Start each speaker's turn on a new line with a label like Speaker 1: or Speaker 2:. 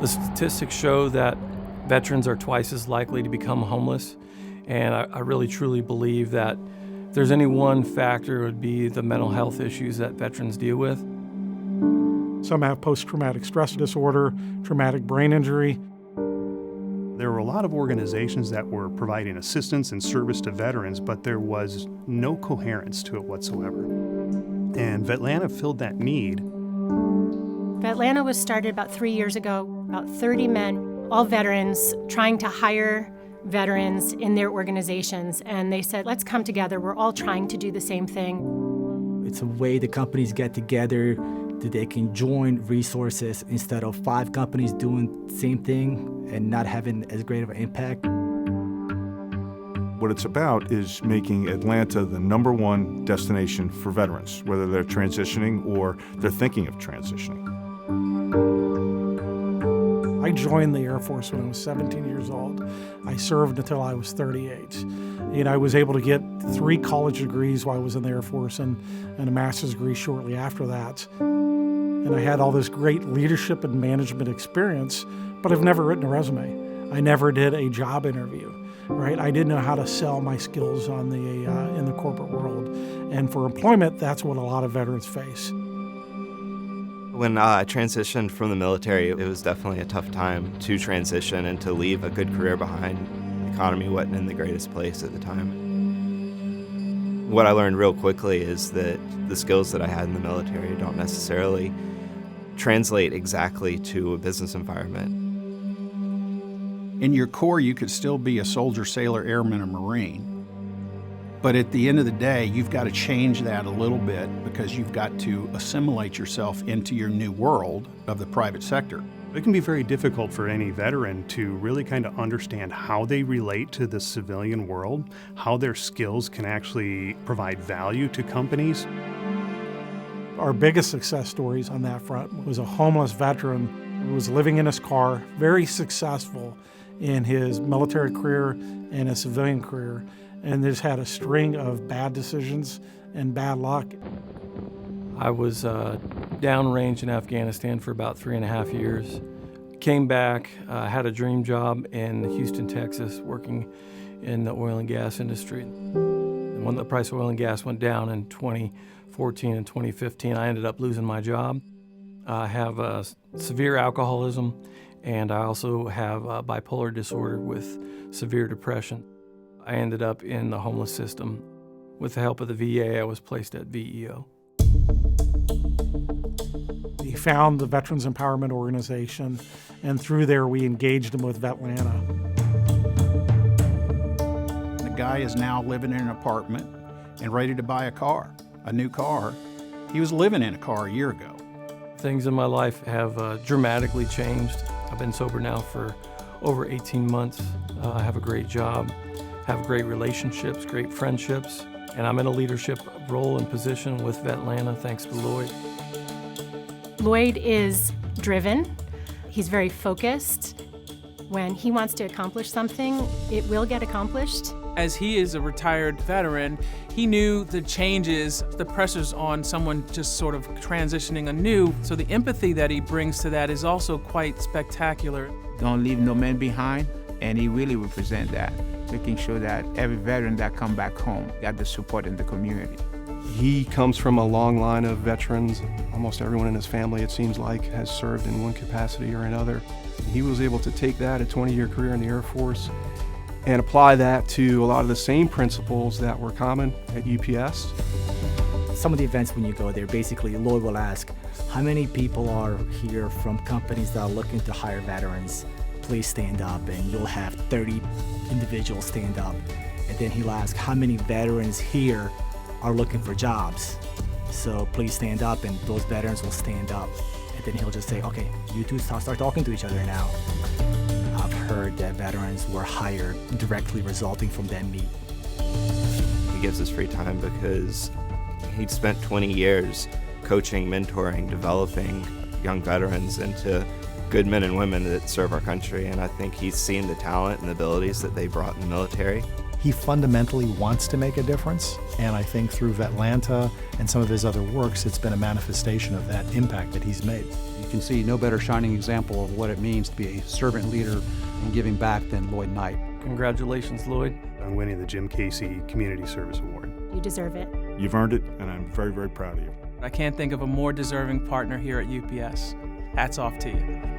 Speaker 1: The statistics show that veterans are twice as likely to become homeless, and I really truly believe that if there's any one factor, it would be the mental health issues that veterans deal with.
Speaker 2: Some have post-traumatic stress disorder, traumatic brain injury.
Speaker 3: There were a lot of organizations that were providing assistance and service to veterans, but there was no coherence to it whatsoever. And Vetlanta filled that need.
Speaker 4: Vetlanta was started about 3 years ago, about 30 men, all veterans, trying to hire veterans in their organizations. And they said, let's come together. We're all trying to do the same thing.
Speaker 5: It's a way the companies get together that they can join resources instead of 5 companies doing the same thing and not having as great of an impact.
Speaker 6: What it's about is making Atlanta the #1 destination for veterans, whether they're transitioning or they're thinking of transitioning.
Speaker 2: I joined the Air Force when I was 17 years old. I served until I was 38. And I was able to get 3 college degrees while I was in the Air Force and a master's degree shortly after that. And I had all this great leadership and management experience, but I've never written a resume. I never did a job interview, right? I didn't know how to sell my skills in the corporate world. And for employment, that's what a lot of veterans face.
Speaker 7: When I transitioned from the military, it was definitely a tough time to transition and to leave a good career behind. The economy wasn't in the greatest place at the time. What I learned real quickly is that the skills that I had in the military don't necessarily translate exactly to a business environment.
Speaker 8: In your core, you could still be a soldier, sailor, airman, or Marine. But at the end of the day, you've got to change that a little bit because you've got to assimilate yourself into your new world of the private sector.
Speaker 3: It can be very difficult for any veteran to really kind of understand how they relate to the civilian world, how their skills can actually provide value to companies.
Speaker 2: Our biggest success stories on that front was a homeless veteran who was living in his car, very successful in his military career and his civilian career, and just had a string of bad decisions and bad luck.
Speaker 1: I was downrange in Afghanistan for about 3.5 years. Came back, had a dream job in Houston, Texas, working in the oil and gas industry. And when the price of oil and gas went down in 2014 and 2015, I ended up losing my job. I have severe alcoholism, and I also have bipolar disorder with severe depression. I ended up in the homeless system. With the help of the VA, I was placed at VEO.
Speaker 2: He found the Veterans Empowerment Organization, and through there we engaged him with Vetlanta.
Speaker 8: The guy is now living in an apartment and ready to buy a new car. He was living in a car a year ago.
Speaker 1: Things in my life have dramatically changed. I've been sober now for over 18 months. I have a great job, have great relationships, great friendships, and I'm in a leadership role and position with Vetlanta thanks to Lloyd.
Speaker 4: Lloyd is driven. He's very focused. When he wants to accomplish something, it will get accomplished.
Speaker 9: As he is a retired veteran, he knew the changes, the pressures on someone just sort of transitioning anew. So the empathy that he brings to that is also quite spectacular.
Speaker 10: Don't leave no man behind, and he really represents that, making sure that every veteran that come back home got the support in the community.
Speaker 11: He comes from a long line of veterans. Almost everyone in his family, it seems like, has served in one capacity or another. He was able to take that, a 20-year career in the Air Force, and apply that to a lot of the same principles that were common at UPS.
Speaker 5: Some of the events when you go there, basically Lloyd will ask, how many people are here from companies that are looking to hire veterans? Please stand up, and you'll have 30 individuals stand up. And then he'll ask, how many veterans here are looking for jobs? So please stand up, and those veterans will stand up. And then he'll just say, okay, you two start talking to each other now. I've heard that veterans were hired directly resulting from that meet.
Speaker 7: He gives us free time because he'd spent 20 years coaching, mentoring, developing young veterans into good men and women that serve our country, and I think he's seen the talent and abilities that they brought in the military.
Speaker 12: He fundamentally wants to make a difference, and I think through Vetlanta and some of his other works, it's been a manifestation of that impact that he's made.
Speaker 13: You can see no better shining example of what it means to be a servant leader and giving back than Lloyd Knight.
Speaker 1: Congratulations, Lloyd.
Speaker 3: On winning the Jim Casey Community Service Award.
Speaker 4: You deserve it.
Speaker 6: You've earned it, and I'm very, very proud of you.
Speaker 9: I can't think of a more deserving partner here at UPS. Hats off to you.